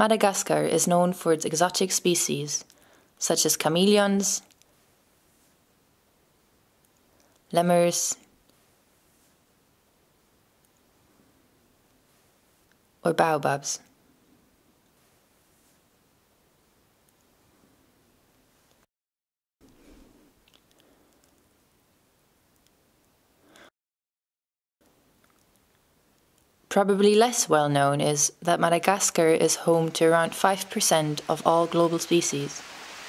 Madagascar is known for its exotic species, such as chameleons, lemurs, or baobabs. Probably less well known is that Madagascar is home to around 5% of all global species,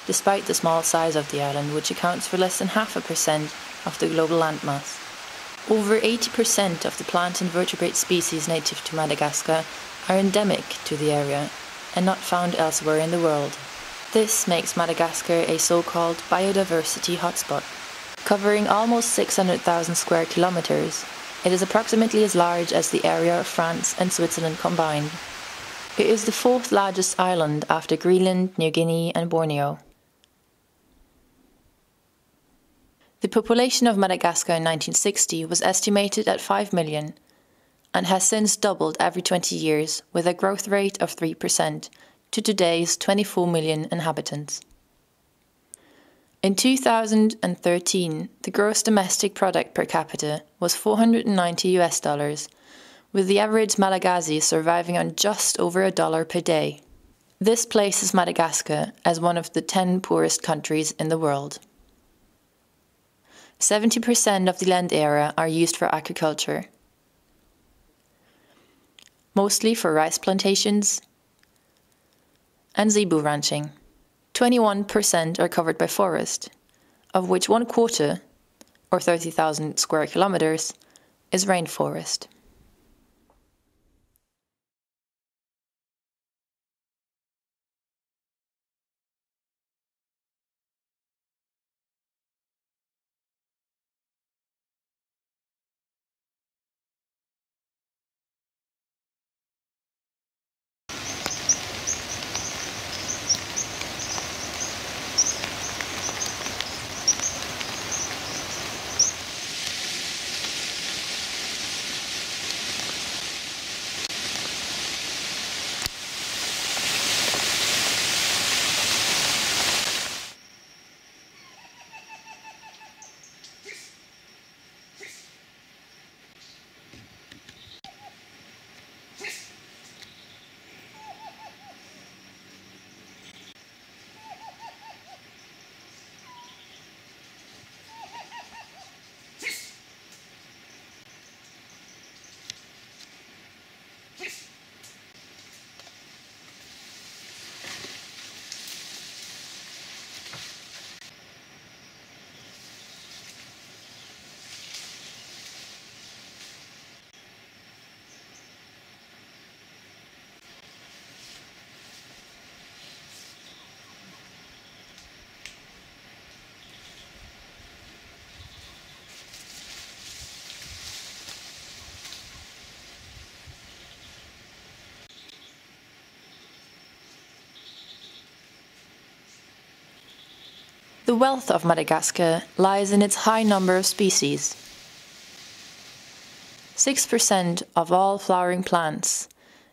despite the small size of the island, which accounts for less than 0.5% of the global landmass. Over 80% of the plant and vertebrate species native to Madagascar are endemic to the area and not found elsewhere in the world. This makes Madagascar a so-called biodiversity hotspot. Covering almost 600,000 square kilometers, it is approximately as large as the area of France and Switzerland combined. It is the fourth largest island after Greenland, New Guinea and Borneo. The population of Madagascar in 1960 was estimated at 5 million and has since doubled every 20 years with a growth rate of 3% to today's 24 million inhabitants. In 2013, the gross domestic product per capita was $490, with the average Malagasy surviving on just over $1 per day. This places Madagascar as one of the 10 poorest countries in the world. 70% of the land area are used for agriculture, mostly for rice plantations and zebu ranching. 21% are covered by forest, of which 1/4, or 30,000 square kilometers, is rainforest. The wealth of Madagascar lies in its high number of species. 6% of all flowering plants,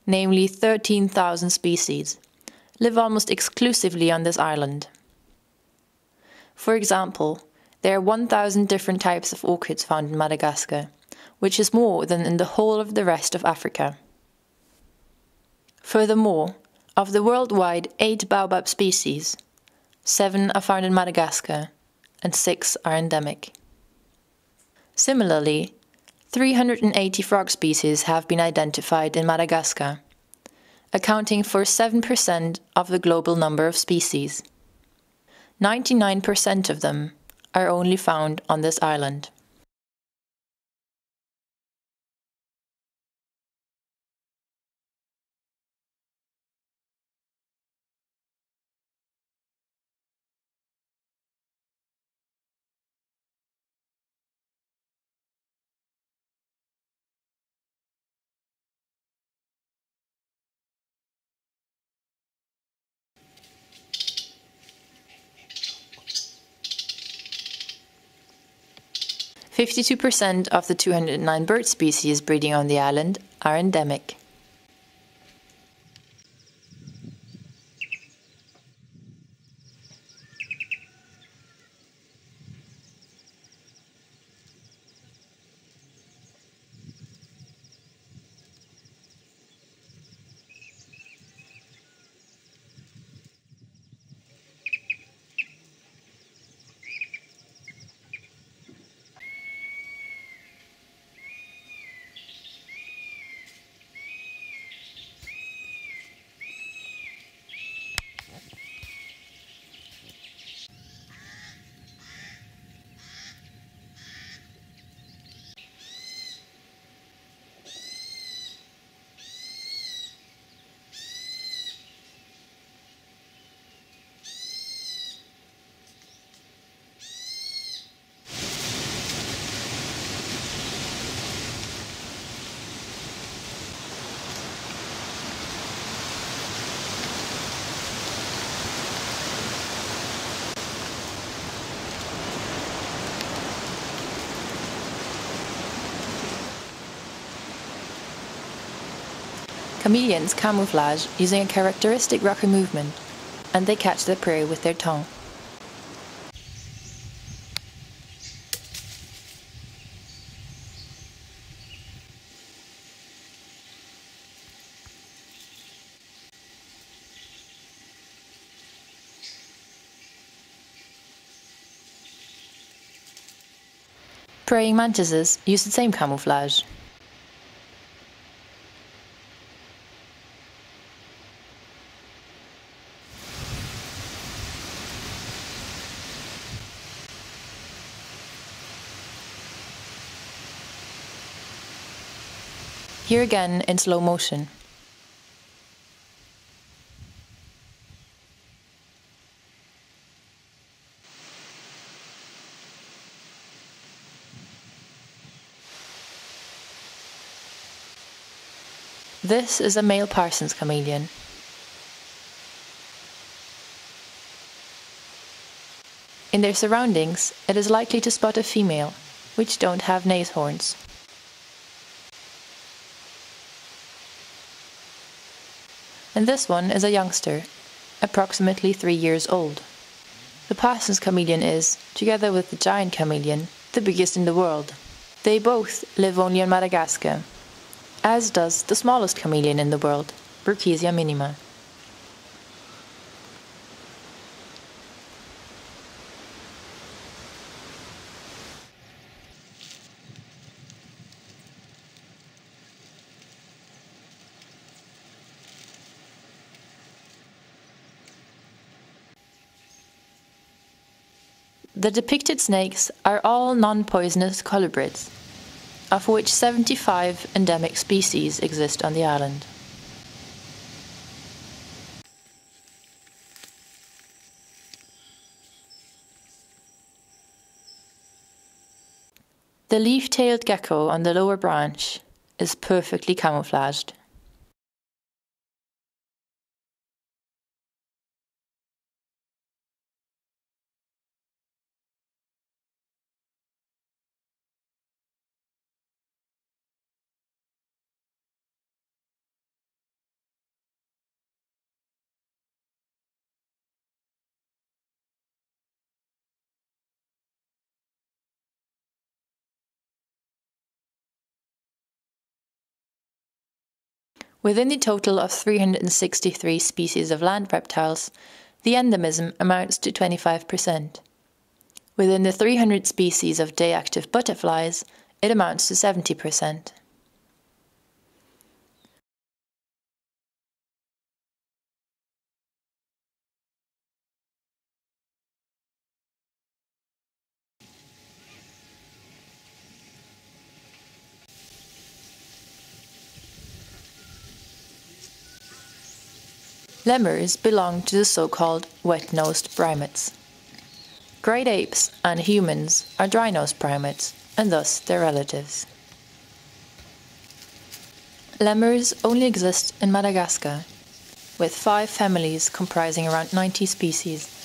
namely 13,000 species, live almost exclusively on this island. For example, there are 1,000 different types of orchids found in Madagascar, which is more than in the whole of the rest of Africa. Furthermore, of the worldwide 8 baobab species, 7 are found in Madagascar and 6 are endemic. Similarly, 380 frog species have been identified in Madagascar, accounting for 7% of the global number of species. 99% of them are only found on this island. %52 of the 209 bird species breeding on the island are endemic. Chameleons camouflage using a characteristic rocker movement, and they catch their prey with their tongue. Praying mantises use the same camouflage. Here again in slow motion. This is a male Parsons chameleon. In their surroundings, it is likely to spot a female, which don't have nose horns. And this one is a youngster, approximately 3 years old. The Parsons chameleon is, together with the giant chameleon, the biggest in the world. They both live only on Madagascar, as does the smallest chameleon in the world, Burkesia minima. The depicted snakes are all non-poisonous colubrids, of which 75 endemic species exist on the island. The leaf-tailed gecko on the lower branch is perfectly camouflaged. Within the total of 363 species of land reptiles, the endemism amounts to 25%. Within the 300 species of day-active butterflies, it amounts to 70%. Lemurs belong to the so-called wet-nosed primates. Great apes and humans are dry-nosed primates, and thus their relatives. Lemurs only exist in Madagascar, with 5 families comprising around 90 species.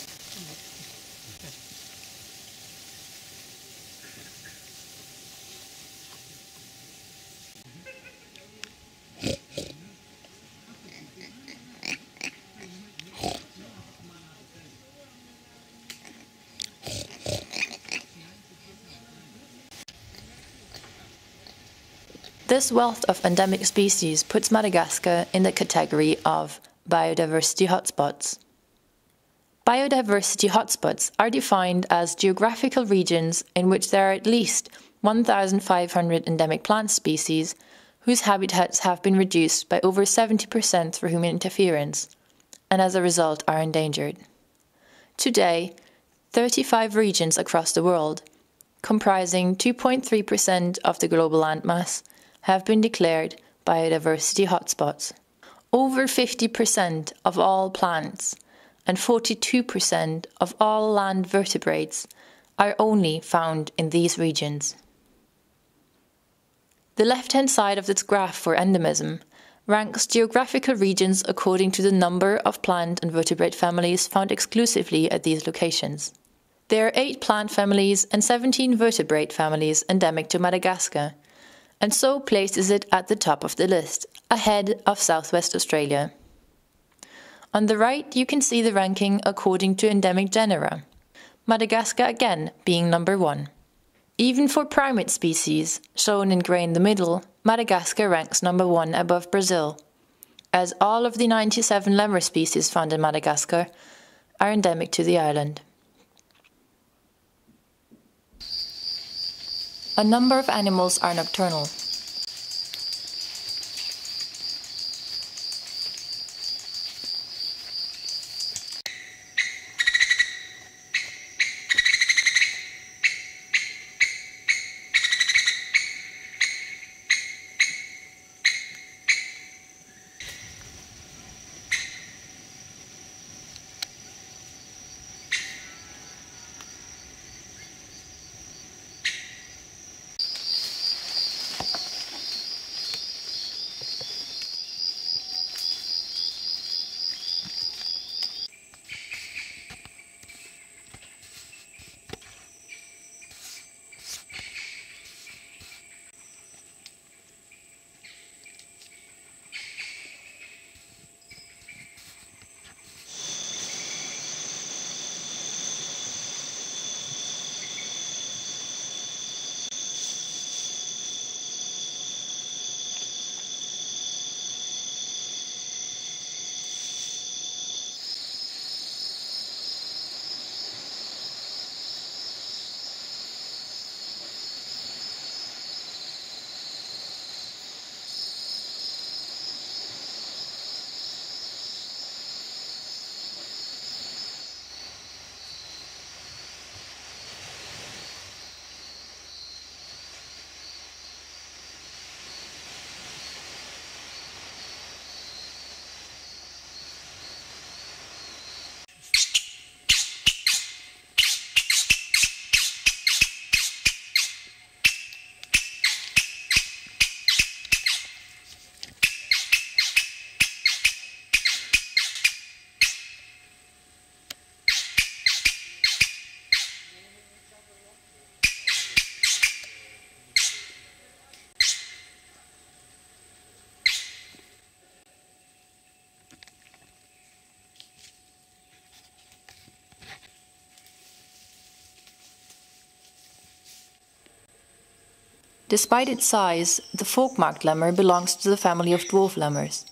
This wealth of endemic species puts Madagascar in the category of biodiversity hotspots. Biodiversity hotspots are defined as geographical regions in which there are at least 1,500 endemic plant species whose habitats have been reduced by over 70% through human interference, and as a result are endangered. Today, 35 regions across the world, comprising 2.3% of the global landmass, have been declared biodiversity hotspots. Over 50% of all plants and 42% of all land vertebrates are only found in these regions. The left-hand side of this graph for endemism ranks geographical regions according to the number of plant and vertebrate families found exclusively at these locations. There are 8 plant families and 17 vertebrate families endemic to Madagascar, and so places it at the top of the list, ahead of Southwest Australia. On the right, you can see the ranking according to endemic genera, Madagascar again being number 1. Even for primate species, shown in grey in the middle, Madagascar ranks number 1 above Brazil, as all of the 97 lemur species found in Madagascar are endemic to the island. A number of animals are nocturnal. Despite its size, the fork-marked lemur belongs to the family of dwarf lemurs.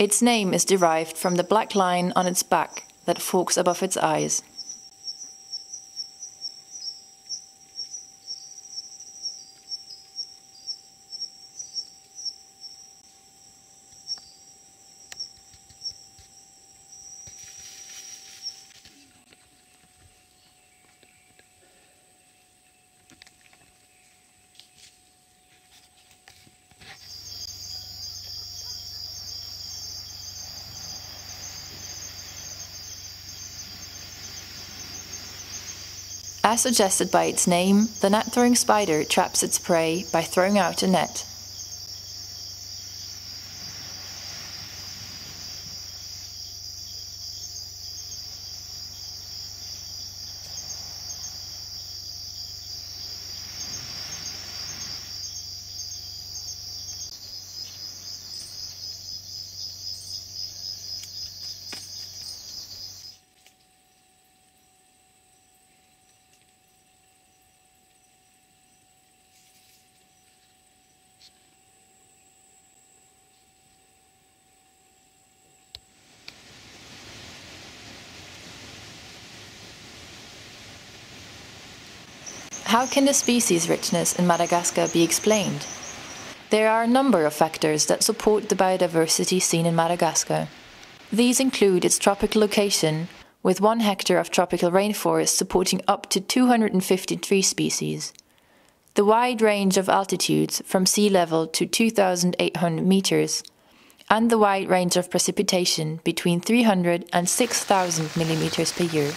Its name is derived from the black line on its back that forks above its eyes. As suggested by its name, the net-throwing spider traps its prey by throwing out a net. How can the species richness in Madagascar be explained? There are a number of factors that support the biodiversity seen in Madagascar. These include its tropical location, with 1 hectare of tropical rainforest supporting up to 253 species. The wide range of altitudes from sea level to 2,800 meters, and the wide range of precipitation between 300 and 6,000 millimeters per year.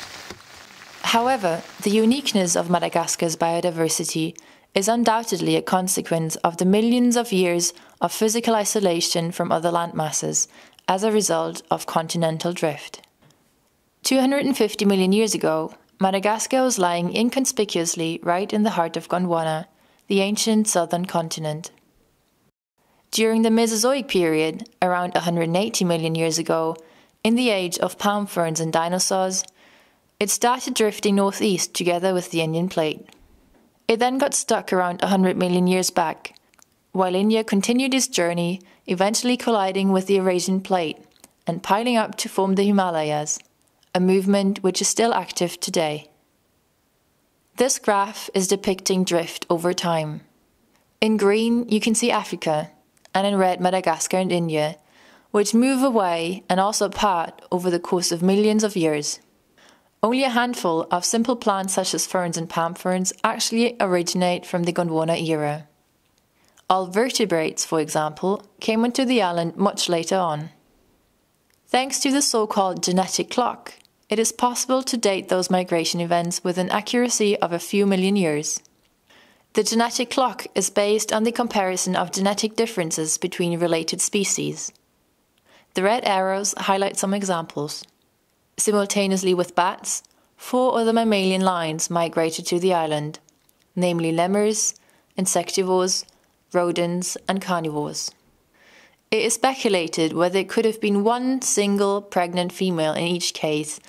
However, the uniqueness of Madagascar's biodiversity is undoubtedly a consequence of the millions of years of physical isolation from other landmasses as a result of continental drift. 250 million years ago, Madagascar was lying inconspicuously right in the heart of Gondwana, the ancient southern continent. During the Mesozoic period, around 180 million years ago, in the age of palm ferns and dinosaurs, it started drifting northeast together with the Indian plate. It then got stuck around 100 million years back, while India continued its journey, eventually colliding with the Eurasian plate and piling up to form the Himalayas, a movement which is still active today. This graph is depicting drift over time. In green, you can see Africa, and in red, Madagascar and India, which move away and also apart over the course of millions of years. Only a handful of simple plants such as ferns and palm ferns actually originate from the Gondwana era. All vertebrates, for example, came onto the island much later on. Thanks to the so-called genetic clock, it is possible to date those migration events with an accuracy of a few million years. The genetic clock is based on the comparison of genetic differences between related species. The red arrows highlight some examples. Simultaneously with bats, 4 other mammalian lines migrated to the island, namely lemurs, insectivores, rodents, and carnivores. It is speculated whether it could have been one single pregnant female in each case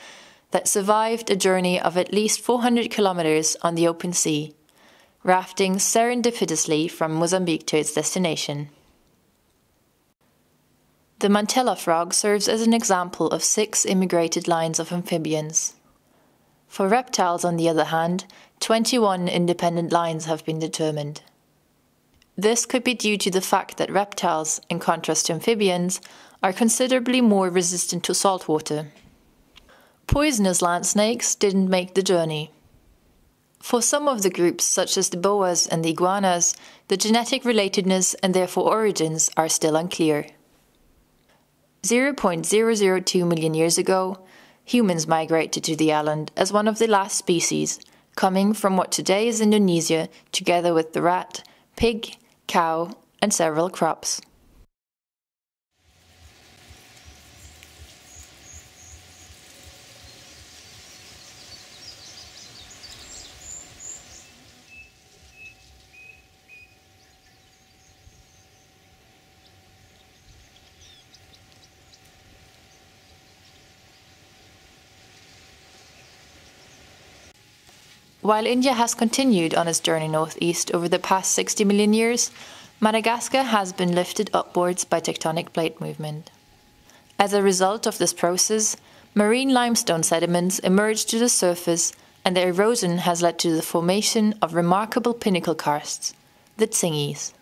that survived a journey of at least 400 kilometers on the open sea, rafting serendipitously from Mozambique to its destination. The mantella frog serves as an example of 6 immigrated lines of amphibians. For reptiles, on the other hand, 21 independent lines have been determined. This could be due to the fact that reptiles, in contrast to amphibians, are considerably more resistant to salt water. Poisonous land snakes didn't make the journey. For some of the groups, such as the boas and the iguanas, the genetic relatedness and therefore origins are still unclear. 0.002 million years ago, humans migrated to the island as one of the last species, coming from what today is Indonesia, together with the rat, pig, cow, and several crops. While India has continued on its journey northeast over the past 60 million years, Madagascar has been lifted upwards by tectonic plate movement. As a result of this process, marine limestone sediments emerged to the surface, and their erosion has led to the formation of remarkable pinnacle karsts, the tsingies.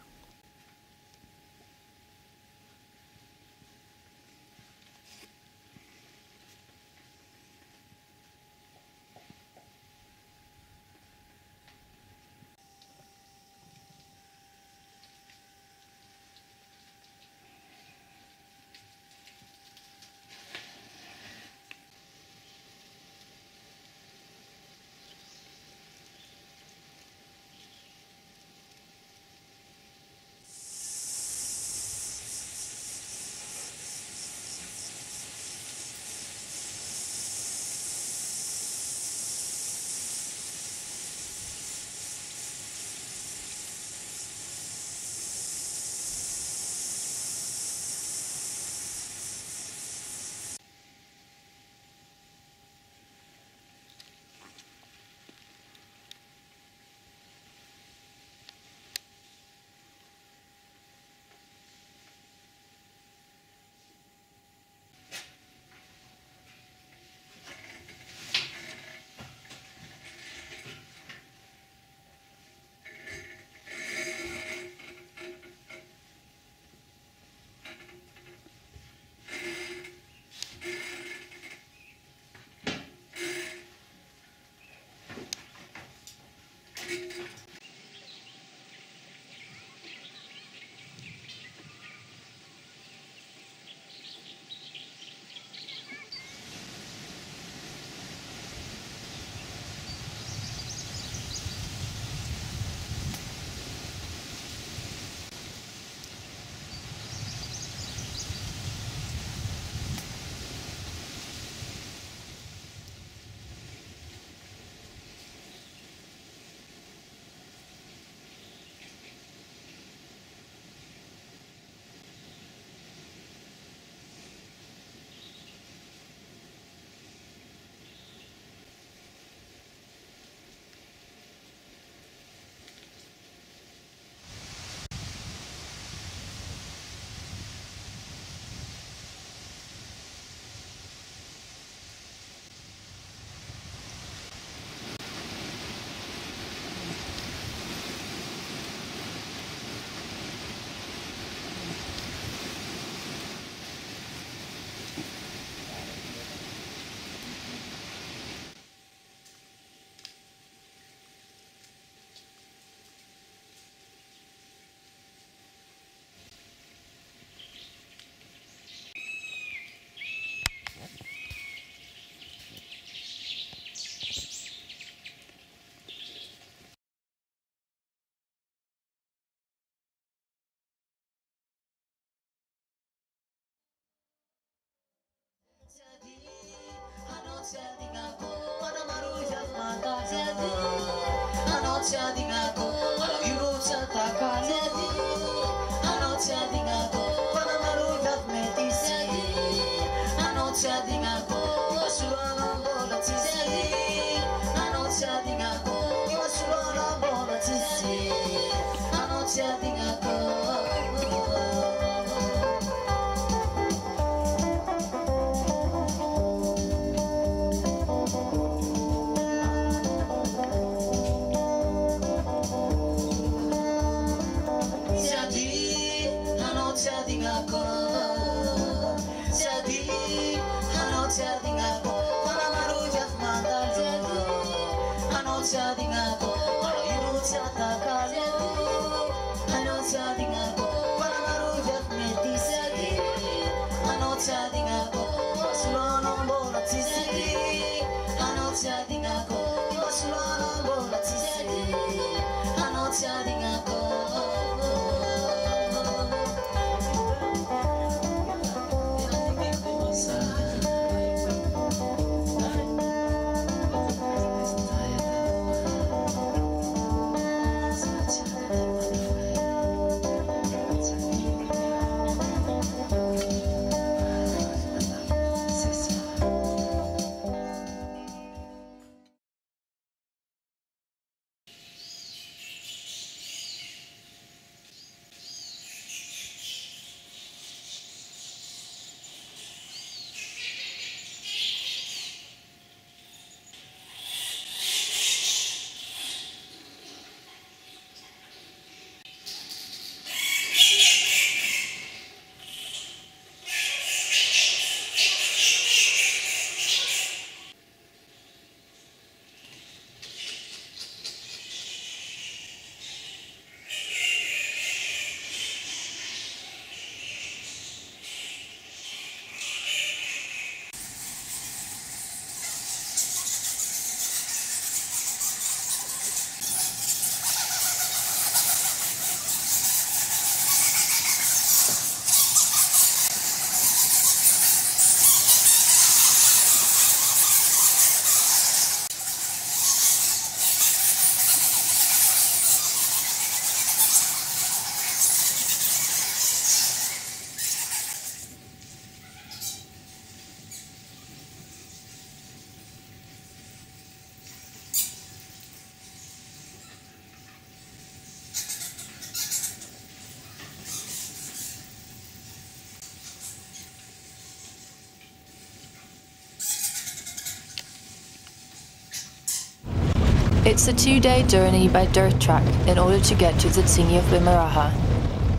It's a 2-day journey by dirt track in order to get to the Tsini of Bimaraha,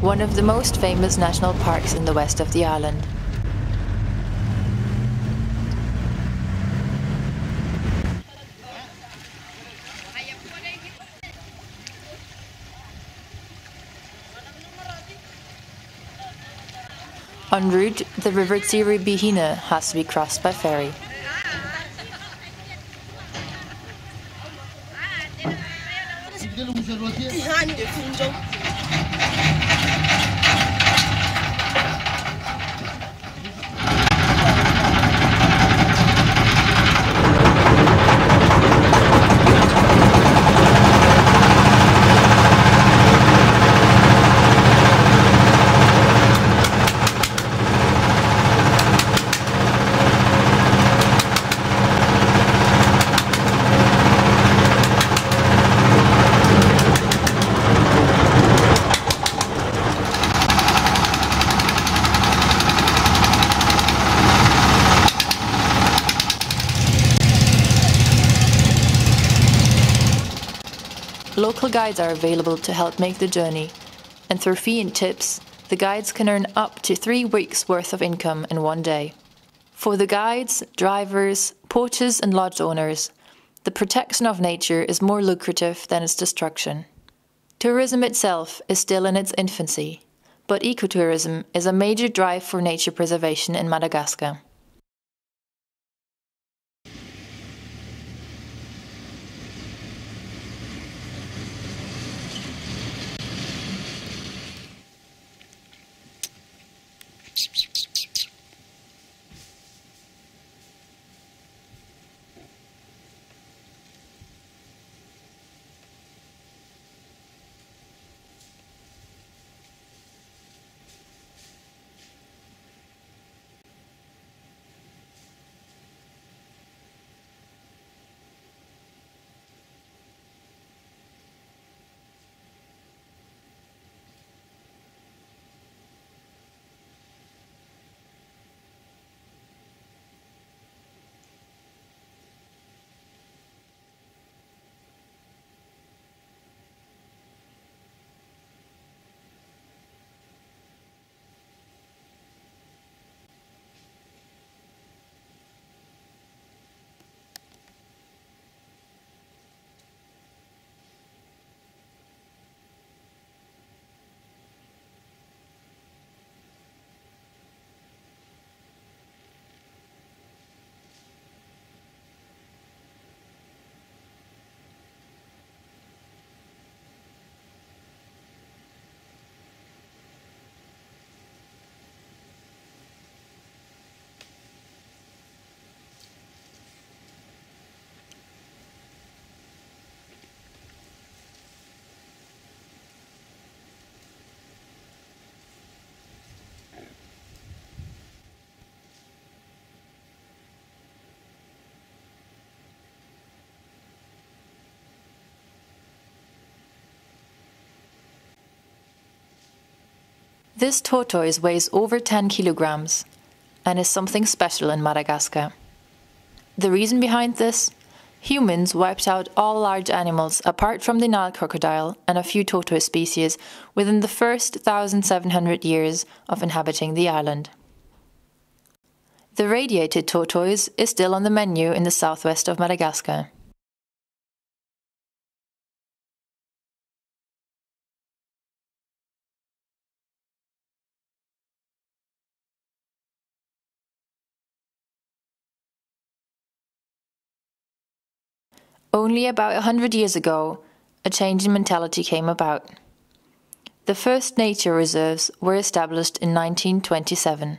one of the most famous national parks in the west of the island. En route, the river Tsiri has to be crossed by ferry. Local guides are available to help make the journey, and through fee and tips, the guides can earn up to 3 weeks' worth of income in one day. For the guides, drivers, porters and lodge owners, the protection of nature is more lucrative than its destruction. Tourism itself is still in its infancy, but ecotourism is a major drive for nature preservation in Madagascar. This tortoise weighs over 10 kilograms and is something special in Madagascar. The reason behind this? Humans wiped out all large animals apart from the Nile crocodile and a few tortoise species within the first 1,700 years of inhabiting the island. The radiated tortoise is still on the menu in the southwest of Madagascar. Only about 100 years ago, a change in mentality came about. The first nature reserves were established in 1927.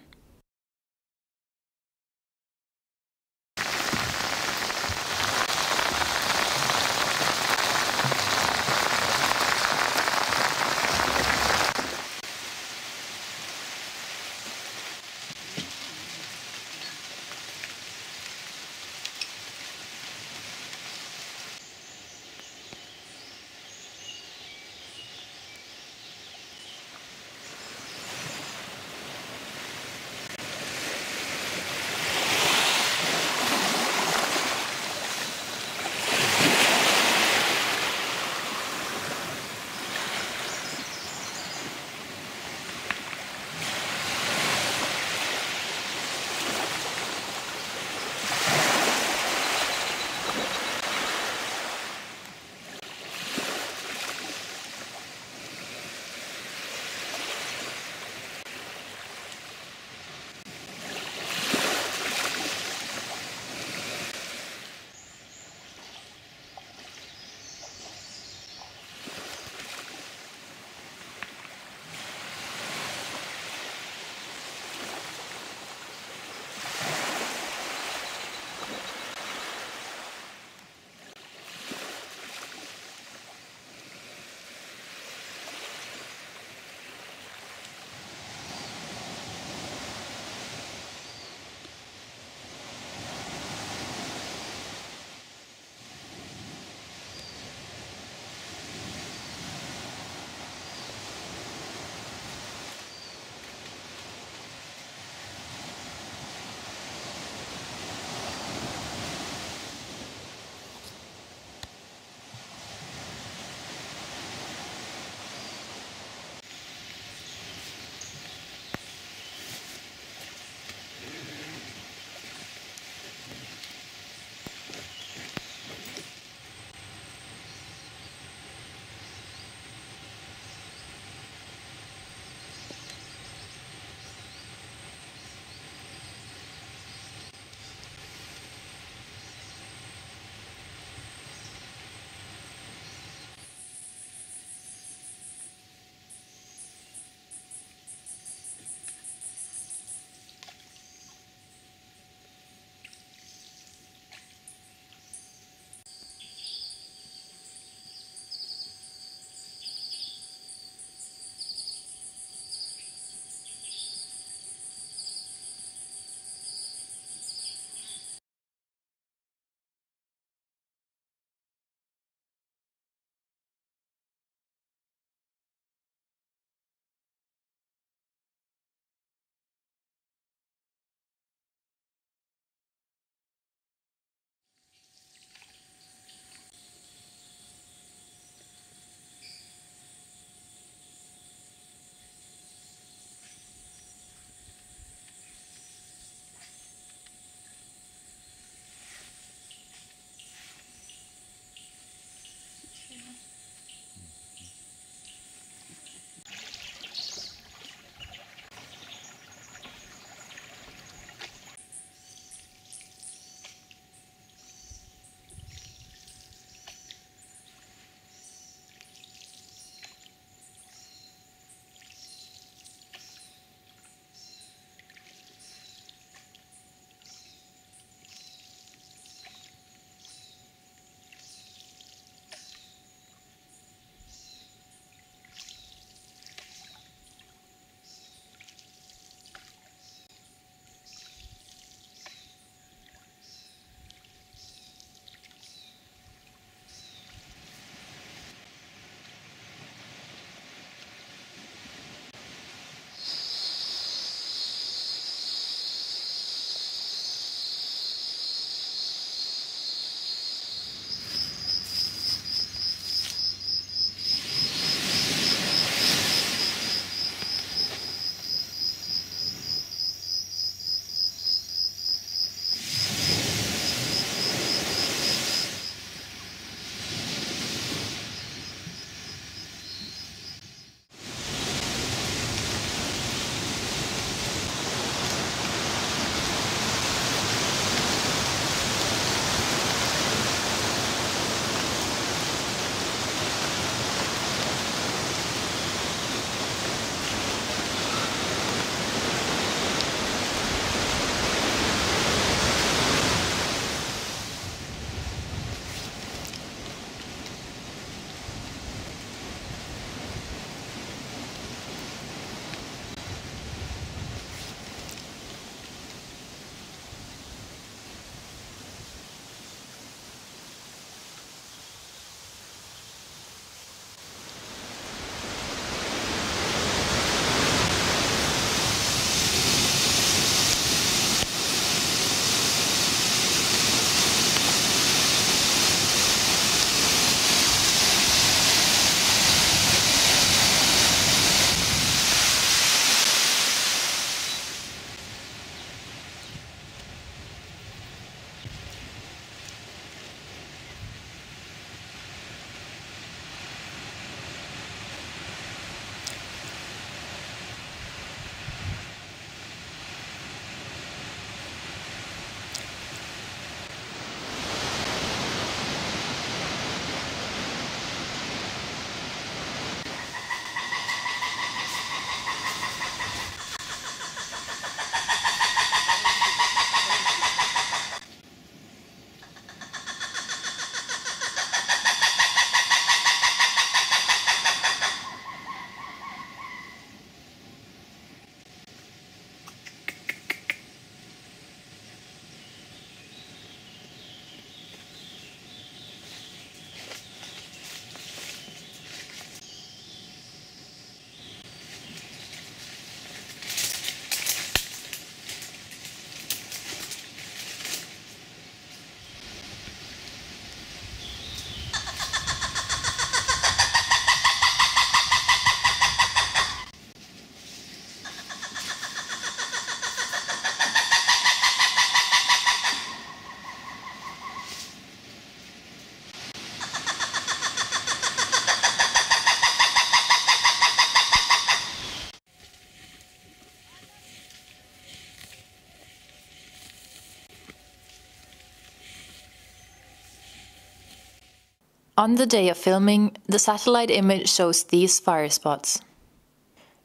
On the day of filming, the satellite image shows these fire spots.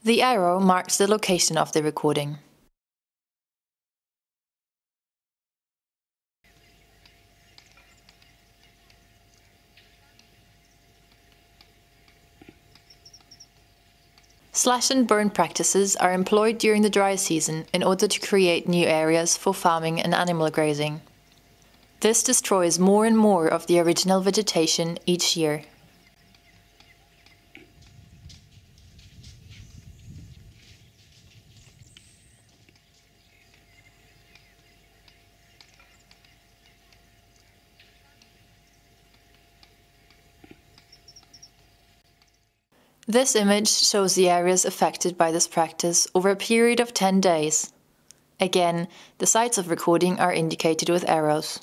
The arrow marks the location of the recording. Slash and burn practices are employed during the dry season in order to create new areas for farming and animal grazing. This destroys more and more of the original vegetation each year. This image shows the areas affected by this practice over a period of 10 days. Again, the sites of recording are indicated with arrows.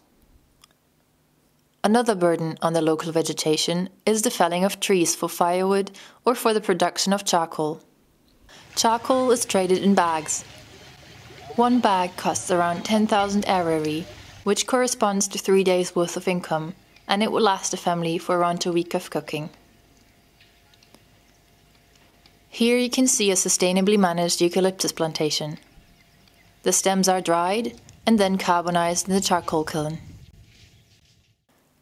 Another burden on the local vegetation is the felling of trees for firewood or for the production of charcoal. Charcoal is traded in bags. One bag costs around 10,000 arari, which corresponds to 3 days' worth of income, and it will last a family for around a week of cooking. Here you can see a sustainably managed eucalyptus plantation. The stems are dried and then carbonized in the charcoal kiln.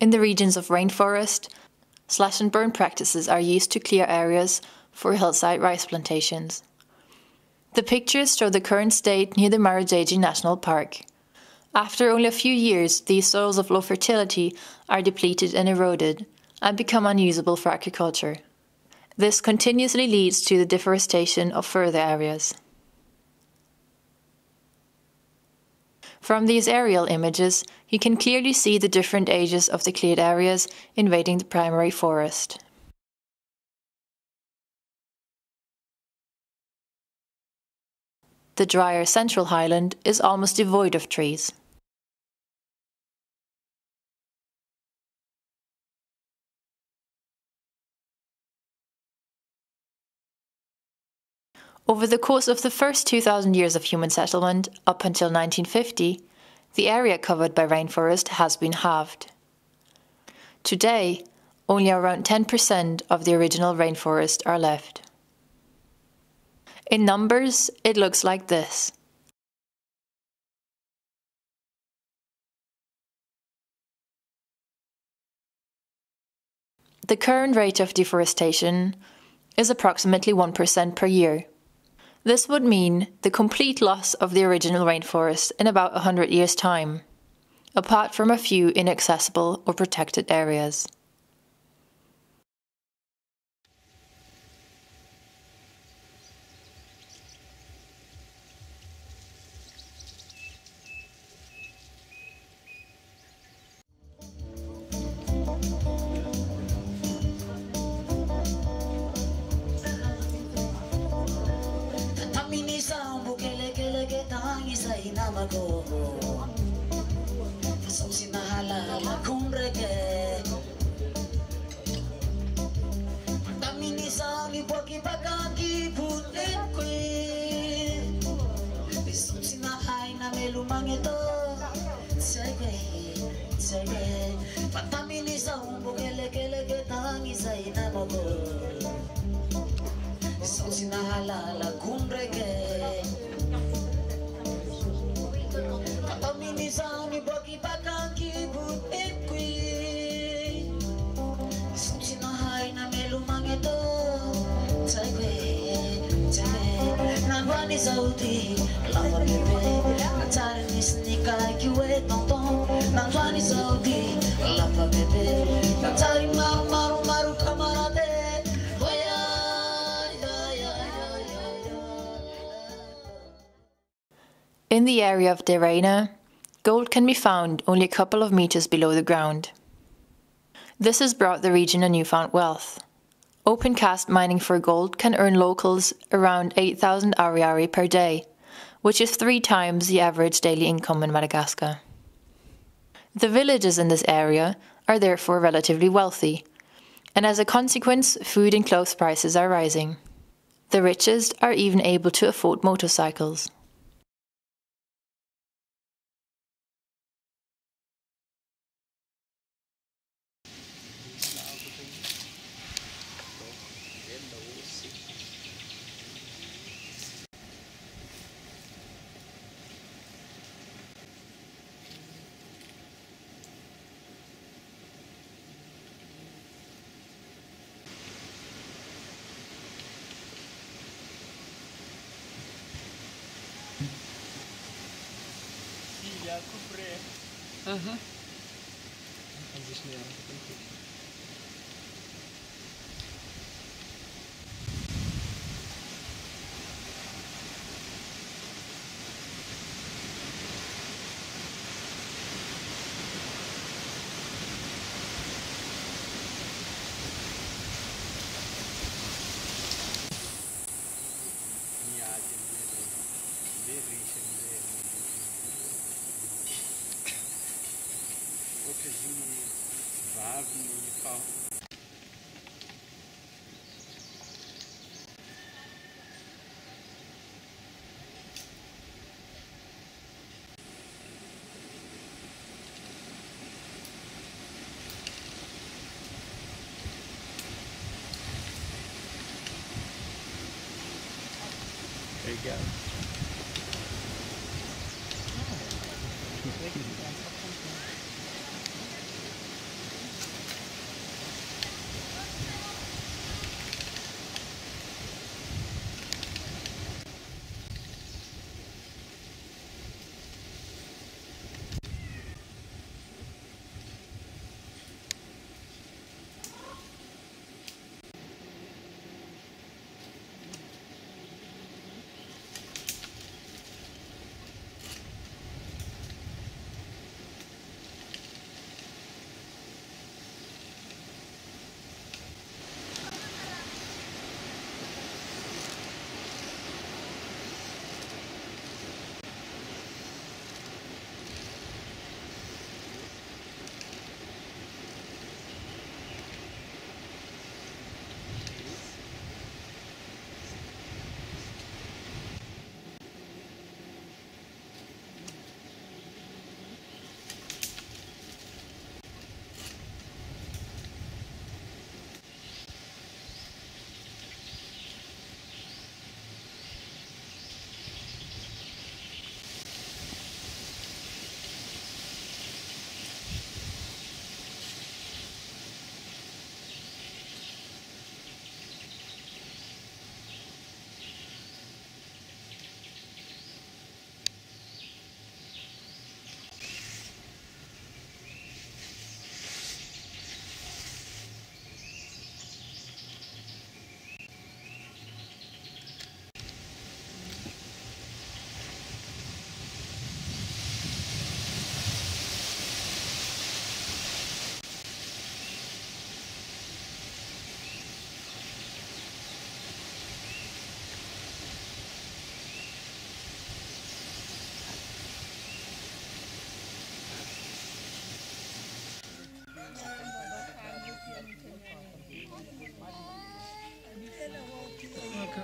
In the regions of rainforest, slash and burn practices are used to clear areas for hillside rice plantations. The pictures show the current state near the Madagascar National Park. After only a few years, these soils of low fertility are depleted and eroded and become unusable for agriculture. This continuously leads to the deforestation of further areas. From these aerial images, you can clearly see the different ages of the cleared areas invading the primary forest. The drier central highland is almost devoid of trees. Over the course of the first 2,000 years of human settlement, up until 1950, the area covered by rainforest has been halved. Today, only around 10% of the original rainforest are left. In numbers, it looks like this. The current rate of deforestation is approximately 1% per year. This would mean the complete loss of the original rainforest in about 100 years' time, apart from a few inaccessible or protected areas. In the area of Derena, gold can be found only a couple of meters below the ground. This has brought the region a newfound wealth. Open cast mining for gold can earn locals around 8,000 ariary per day, which is 3 times the average daily income in Madagascar. The villages in this area are therefore relatively wealthy, and as a consequence, food and clothes prices are rising. The richest are even able to afford motorcycles. Uh-huh. There you go.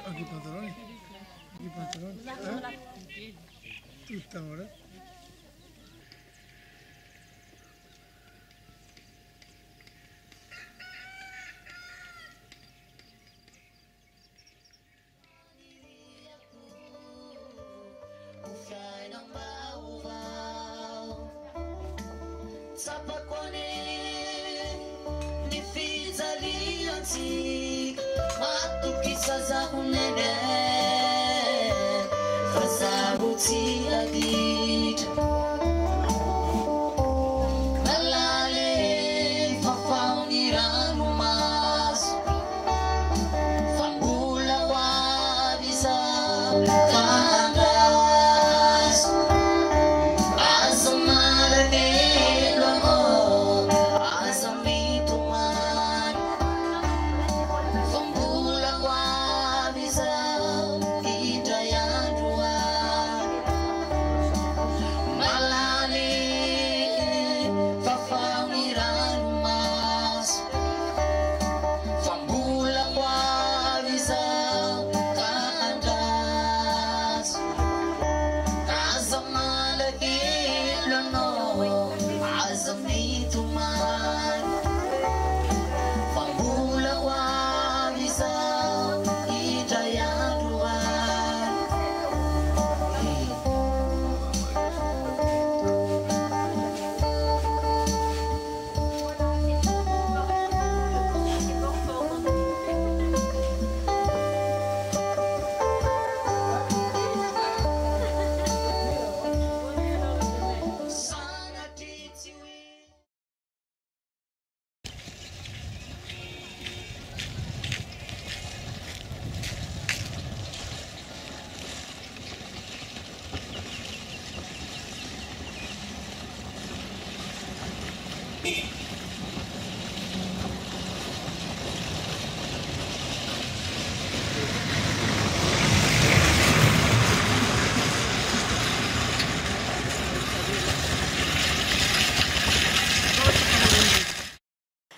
Aqui pantaloni? Aqui pantaloni? Tutta ora.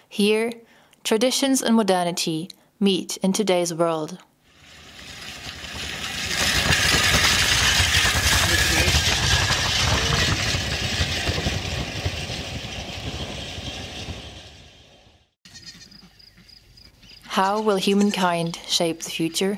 Here, traditions and modernity meet in today's world. How will humankind shape the future?